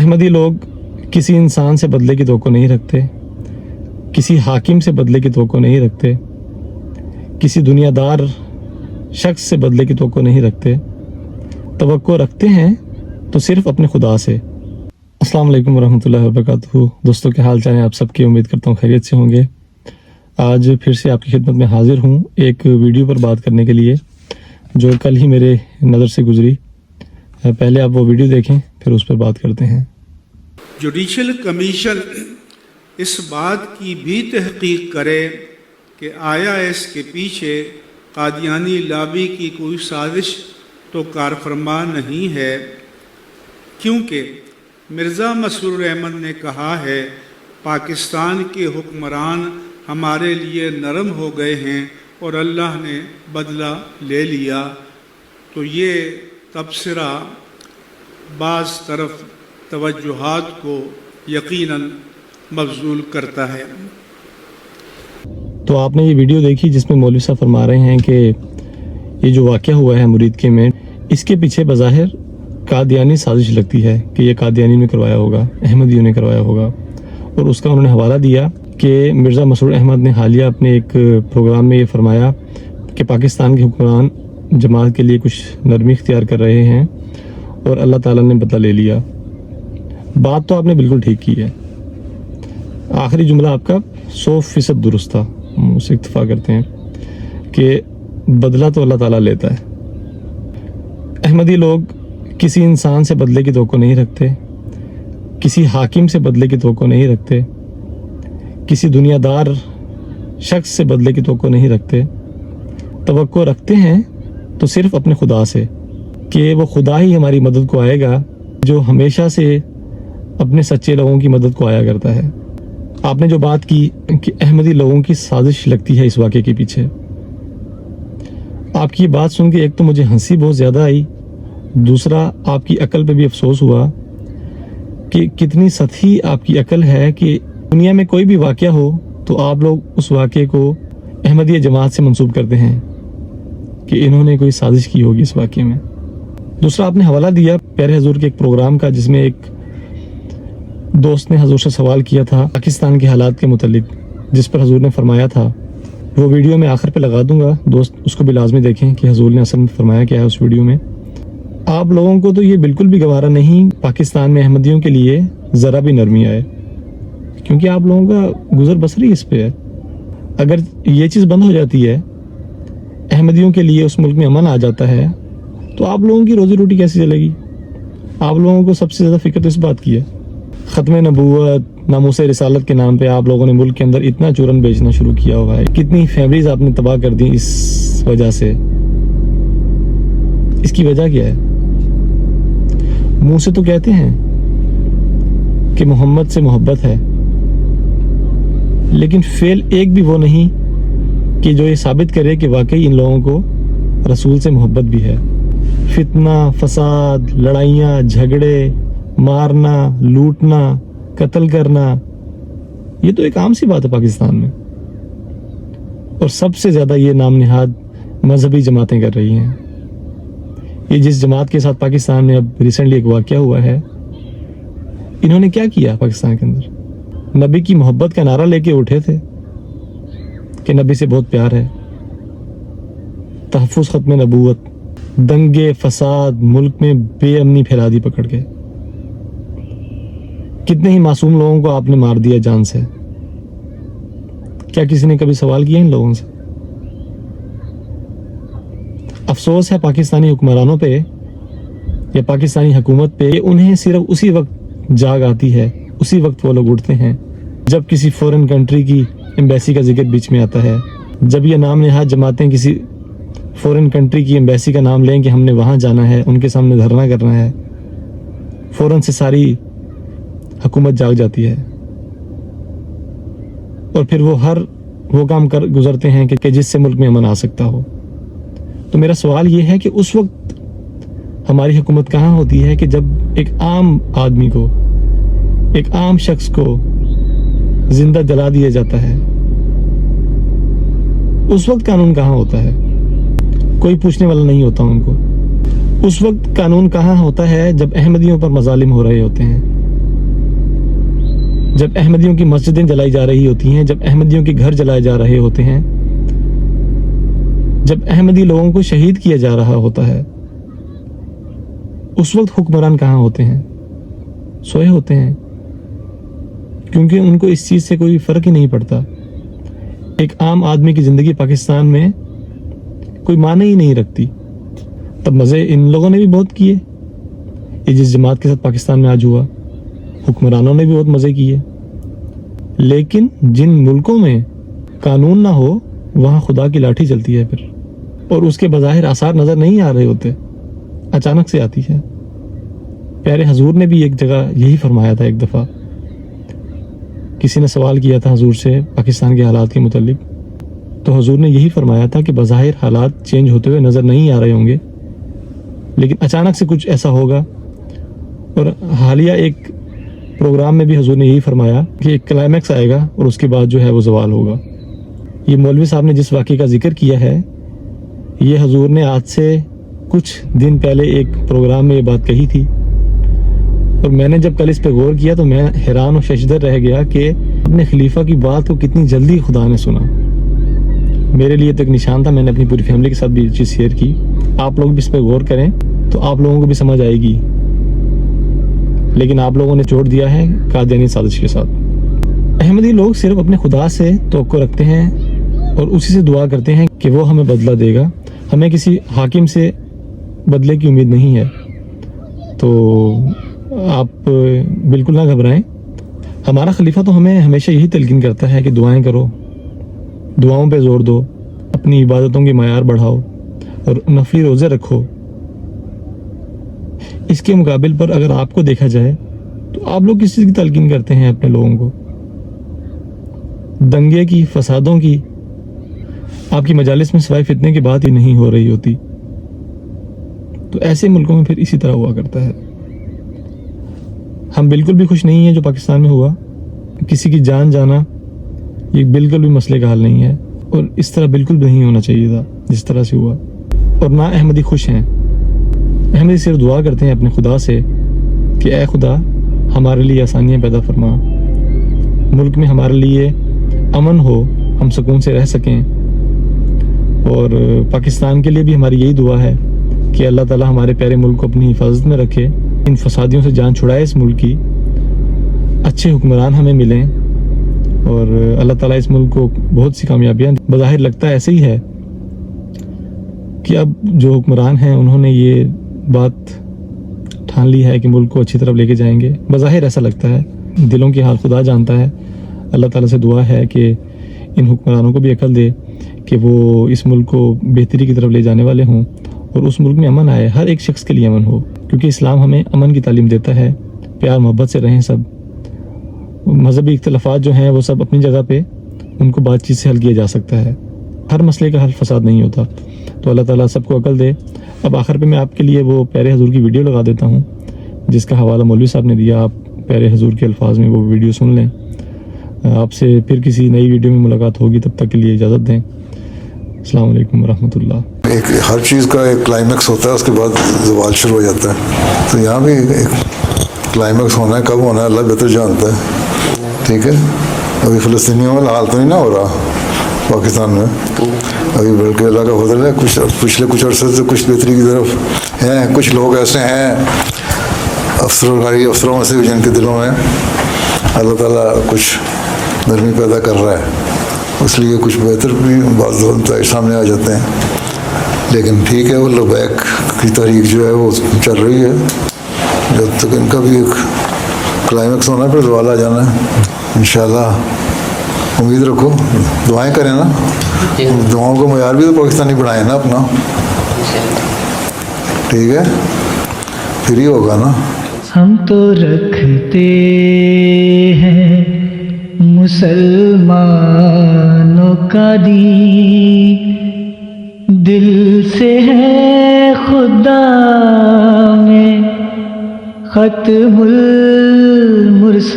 احمدی لوگ کسی انسان سے بدلے کی توقع نہیں رکھتے، کسی حاکم سے بدلے کی توقع نہیں رکھتے، کسی دنیا دار شخص سے بدلے کی توقع نہیں رکھتے، توقع رکھتے ہیں تو صرف اپنے خدا سے۔ السلام علیکم ورحمۃ اللہ وبرکاتہ۔ دوستوں کے حال چال ہیں آپ سب کی؟ امید کرتا ہوں خیریت سے ہوں گے۔ آج پھر سے آپ کی خدمت میں حاضر ہوں ایک ویڈیو پر بات کرنے کے لیے جو کل ہی میرے نظر سے گزری۔ پہلے آپ وہ ویڈیو دیکھیں پھر اس پر بات کرتے ہیں۔ جوڈیشل کمیشن اس بات کی بھی تحقیق کرے کہ آیا اس کے پیچھے قادیانی لابی کی کوئی سازش تو کارفرما نہیں ہے، کیونکہ مرزا مسرور احمد نے کہا ہے پاکستان کے حکمران ہمارے لیے نرم ہو گئے ہیں اور اللہ نے بدلہ لے لیا، تو یہ تبصرہ بعض طرف توجہات کو یقیناً مبذول کرتا ہے۔ تو آپ نے یہ ویڈیو دیکھی جس میں مولوی صاحب فرما رہے ہیں کہ یہ جو واقعہ ہوا ہے مریدکے میں، اس کے پیچھے بظاہر قادیانی سازش لگتی ہے کہ یہ قادیانی نے کروایا ہوگا، احمدیوں نے کروایا ہوگا، اور اس کا انہوں نے حوالہ دیا کہ مرزا مسرور احمد نے حالیہ اپنے ایک پروگرام میں یہ فرمایا کہ پاکستان کے حکمران جماعت کے لیے کچھ نرمی اختیار کر رہے ہیں اور اللہ تعالیٰ نے بدلہ لے لیا۔ بات تو آپ نے بالکل ٹھیک کی ہے، آخری جملہ آپ کا 100% درست تھا، ہم اس سے اتفاق کرتے ہیں کہ بدلہ تو اللہ تعالیٰ لیتا ہے۔ احمدی لوگ کسی انسان سے بدلے کی توقع نہیں رکھتے، کسی حاکم سے بدلے کی توقع نہیں رکھتے، کسی دنیا دار شخص سے بدلے کی توقع نہیں رکھتے، توقع رکھتے ہیں تو صرف اپنے خدا سے کہ وہ خدا ہی ہماری مدد کو آئے گا جو ہمیشہ سے اپنے سچے لوگوں کی مدد کو آیا کرتا ہے۔ آپ نے جو بات کی کہ احمدی لوگوں کی سازش لگتی ہے اس واقعے کے پیچھے، آپ کی یہ بات سن کے ایک تو مجھے ہنسی بہت زیادہ آئی، دوسرا آپ کی عقل پہ بھی افسوس ہوا کہ کتنی سطحی آپ کی عقل ہے کہ دنیا میں کوئی بھی واقعہ ہو تو آپ لوگ اس واقعے کو احمدیہ جماعت سے منسوب کرتے ہیں کہ انہوں نے کوئی سازش کی ہوگی اس واقعے میں۔ دوسرا آپ نے حوالہ دیا پیارے حضور کے ایک پروگرام کا جس میں ایک دوست نے حضور سے سوال کیا تھا پاکستان کے حالات کے متعلق، جس پر حضور نے فرمایا تھا، وہ ویڈیو میں آخر پہ لگا دوں گا، دوست اس کو بھی لازمی دیکھیں کہ حضور نے اصل میں فرمایا کیا ہے اس ویڈیو میں۔ آپ لوگوں کو تو یہ بالکل بھی گوارا نہیں پاکستان میں احمدیوں کے لیے ذرا بھی نرمی آئے، کیونکہ آپ لوگوں کا گزر بسر ہی اس پہ ہے۔ اگر یہ چیز بند ہو جاتی ہے، احمدیوں کے لیے اس ملک میں امن آ جاتا ہے، تو آپ لوگوں کی روزی روٹی کیسے چلے گی؟ آپ لوگوں کو سب سے زیادہ فکر تو اس بات کی ہے۔ ختم نبوت، ناموس رسالت کے نام پہ آپ لوگوں نے ملک کے اندر اتنا چورن بیچنا شروع کیا ہوا ہے، کتنی فیملیز آپ نے تباہ کر دی اس وجہ سے۔ اس کی وجہ کیا ہے؟ منہ سے تو کہتے ہیں کہ محمد سے محبت ہے، لیکن فعل ایک بھی وہ نہیں کہ جو یہ ثابت کرے کہ واقعی ان لوگوں کو رسول سے محبت بھی ہے۔ فتنہ، فساد، لڑائیاں، جھگڑے، مارنا، لوٹنا، قتل کرنا، یہ تو ایک عام سی بات ہے پاکستان میں، اور سب سے زیادہ یہ نام نہاد مذہبی جماعتیں کر رہی ہیں۔ یہ جس جماعت کے ساتھ پاکستان میں اب ریسنٹلی ایک واقعہ ہوا ہے، انہوں نے کیا کیا پاکستان کے اندر؟ نبی کی محبت کا نعرہ لے کے اٹھے تھے کہ نبی سے بہت پیار ہے، تحفظ ختم نبوت، دنگے فساد، ملک میں بے امنی پھیلا دی پکڑ کے، کتنے ہی معصوم لوگوں کو آپ نے مار دیا جان سے۔ کیا کسی نے کبھی سوال کیا ان لوگوں سے؟ افسوس ہے پاکستانی حکمرانوں پہ یا پاکستانی حکومت پہ، انہیں صرف اسی وقت جاگ آتی ہے، اسی وقت وہ لوگ اٹھتے ہیں جب کسی فورن کنٹری کی ایمبیسی کا ذکر بیچ میں آتا ہے، جب یہ نام نہاد جماعتیں کسی فورن کنٹری کی ایمبیسی کا نام لیں کہ ہم نے وہاں جانا ہے، ان کے سامنے دھرنا کرنا ہے، فوراً سے ساری حکومت جاگ جاتی ہے، اور پھر وہ ہر وہ کام کر گزرتے ہیں کہ جس سے ملک میں امن آ سکتا ہو۔ تو میرا سوال یہ ہے کہ اس وقت ہماری حکومت کہاں ہوتی ہے کہ جب ایک عام آدمی کو، ایک عام شخص کو زندہ جلا دیا جاتا ہے؟ اس وقت قانون کہاں ہوتا ہے؟ کوئی پوچھنے والا نہیں ہوتا ان کو۔ اس وقت قانون کہاں ہوتا ہے جب احمدیوں پر مظالم ہو رہے ہوتے ہیں؟ جب احمدیوں کی مسجدیں جلائی جا رہی ہوتی ہیں، جب احمدیوں کے گھر جلائے جا رہے ہوتے ہیں، جب احمدی لوگوں کو شہید کیا جا رہا ہوتا ہے، اس وقت حکمران کہاں ہوتے ہیں؟ سوئے ہوتے ہیں، کیونکہ ان کو اس چیز سے کوئی فرق ہی نہیں پڑتا۔ ایک عام آدمی کی زندگی پاکستان میں کوئی معنی ہی نہیں رکھتی۔ تب مزے ان لوگوں نے بھی بہت کیے، یہ جس جماعت کے ساتھ پاکستان میں آج ہوا، حکمرانوں نے بھی بہت مزے کیے۔ لیکن جن ملکوں میں قانون نہ ہو وہاں خدا کی لاٹھی چلتی ہے پھر، اور اس کے بظاہر آثار نظر نہیں آ رہے ہوتے، اچانک سے آتی ہے۔ پیارے حضور نے بھی ایک جگہ یہی فرمایا تھا۔ ایک دفعہ کسی نے سوال کیا تھا حضور سے پاکستان کے حالات کے متعلق، تو حضور نے یہی فرمایا تھا کہ بظاہر حالات چینج ہوتے ہوئے نظر نہیں آ رہے ہوں گے، لیکن اچانک سے کچھ ایسا ہوگا۔ اور حالیہ ایک پروگرام میں بھی حضور نے یہی فرمایا کہ ایک کلائمیکس آئے گا اور اس کے بعد جو ہے وہ زوال ہوگا۔ یہ مولوی صاحب نے جس واقعے کا ذکر کیا ہے، یہ حضور نے آج سے کچھ دن پہلے ایک پروگرام میں یہ بات کہی تھی، اور میں نے جب کل اس پہ غور کیا تو میں حیران و ششدر رہ گیا کہ اپنے خلیفہ کی بات کو کتنی جلدی خدا نے سنا۔ میرے لیے تو ایک نشان تھا، میں نے اپنی پوری فیملی کے ساتھ بھی یہ چیز شیئر کی۔ آپ لوگ بھی اس پہ غور کریں تو آپ لوگوں کو بھی سمجھ آئے گی، لیکن آپ لوگوں نے چھوڑ دیا ہے قادیانی سازش کے ساتھ۔ احمدی لوگ صرف اپنے خدا سے توقع رکھتے ہیں اور اسی سے دعا کرتے ہیں کہ وہ ہمیں بدلہ دے گا، ہمیں کسی حاکم سے بدلے کی امید نہیں ہے۔ تو آپ بالکل نہ گھبرائیں، ہمارا خلیفہ تو ہمیں ہمیشہ یہی تلقین کرتا ہے کہ دعائیں کرو، دعاؤں پہ زور دو، اپنی عبادتوں کی معیار بڑھاؤ اور نفلی روزے رکھو۔ اس کے مقابل پر اگر آپ کو دیکھا جائے تو آپ لوگ کس چیز کی تلقین کرتے ہیں اپنے لوگوں کو؟ دنگے کی، فسادوں کی۔ آپ کی مجالس میں سوائے فتنے کی بات ہی نہیں ہو رہی ہوتی۔ تو ایسے ملکوں میں پھر اسی طرح ہوا کرتا ہے۔ ہم بالکل بھی خوش نہیں ہیں جو پاکستان میں ہوا، کسی کی جان جانا یہ بالکل بھی مسئلے کا حل نہیں ہے، اور اس طرح بالکل بھی نہیں ہونا چاہیے تھا جس طرح سے ہوا۔ اور نہ احمدی خوش ہیں، احمدی صرف دعا کرتے ہیں اپنے خدا سے کہ اے خدا ہمارے لیے آسانیاں پیدا فرما، ملک میں ہمارے لیے امن ہو، ہم سکون سے رہ سکیں۔ اور پاکستان کے لیے بھی ہماری یہی دعا ہے کہ اللہ تعالیٰ ہمارے پیارے ملک کو اپنی حفاظت میں رکھے، ان فسادیوں سے جان چھڑائے اس ملک کی، اچھے حکمران ہمیں ملیں، اور اللہ تعالیٰ اس ملک کو بہت سی کامیابیاں۔ بظاہر لگتا ایسے ہی ہے کہ اب جو حکمران ہیں انہوں نے یہ بات ٹھان لی ہے کہ ملک کو اچھی طرف لے کے جائیں گے، بظاہر ایسا لگتا ہے، دلوں کی حال خدا جانتا ہے۔ اللہ تعالیٰ سے دعا ہے کہ ان حکمرانوں کو بھی عقل دے کہ وہ اس ملک کو بہتری کی طرف لے جانے والے ہوں، اور اس ملک میں امن آئے، ہر ایک شخص کے لیے امن ہو، کیونکہ اسلام ہمیں امن کی تعلیم دیتا ہے۔ پیار محبت سے رہیں سب، مذہبی اختلافات جو ہیں وہ سب اپنی جگہ پہ، ان کو بات چیت سے حل کیا جا سکتا ہے، ہر مسئلے کا حل فساد نہیں ہوتا۔ تو اللہ تعالیٰ سب کو عقل دے۔ اب آخر پہ میں آپ کے لیے وہ پیارے حضور کی ویڈیو لگا دیتا ہوں جس کا حوالہ مولوی صاحب نے دیا، آپ پیارے حضور کے الفاظ میں وہ ویڈیو سن لیں۔ آپ سے پھر کسی نئی ویڈیو میں ملاقات ہوگی، تب تک کے لیے اجازت دیں۔ السلام علیکم ورحمۃ اللہ۔ ایک ہر چیز کا ایک کلائمیکس ہوتا ہے، اس کے بعد زوال شروع ہو جاتا ہے، تو یہاں بھی ایک کلائمیکس ہونا ہے، کب ہونا ہے اللہ بہتر جانتا ہے، ٹھیک ہے۔ ابھی فلسطینیوں والا حال تو نہیں نہ ہو رہا پاکستان میں ابھی، بلکہ اللہ کا فضل ہے، پچھلے کچھ عرصے سے کچھ بہتری کی طرف ہیں۔ کچھ لوگ ایسے ہیں افسروں میں سے جن کے دلوں میں اللہ تعالیٰ کچھ نرمی پیدا کر رہا ہے، اس لیے کچھ بہتر بھی بعض سامنے آ جاتے ہیں۔ لیکن ٹھیک ہے، وہ لبیک کی تحریک جو ہے وہ چل رہی ہے، جب تک ان کا بھی ایک کلائمیکس ہونا ہے پھر زوال آ جانا ہے انشاءاللہ۔ امید رکھو، دعائیں کریں نا، دعاؤں کو معیار بھی تو پاکستانی بنائیں نا اپنا، ٹھیک ہے، پھر ہی ہوگا نا۔ ہم تو رکھتے ہیں مسلمانوں کا دین، دل سے ہے خدا میں ختم المرسلین،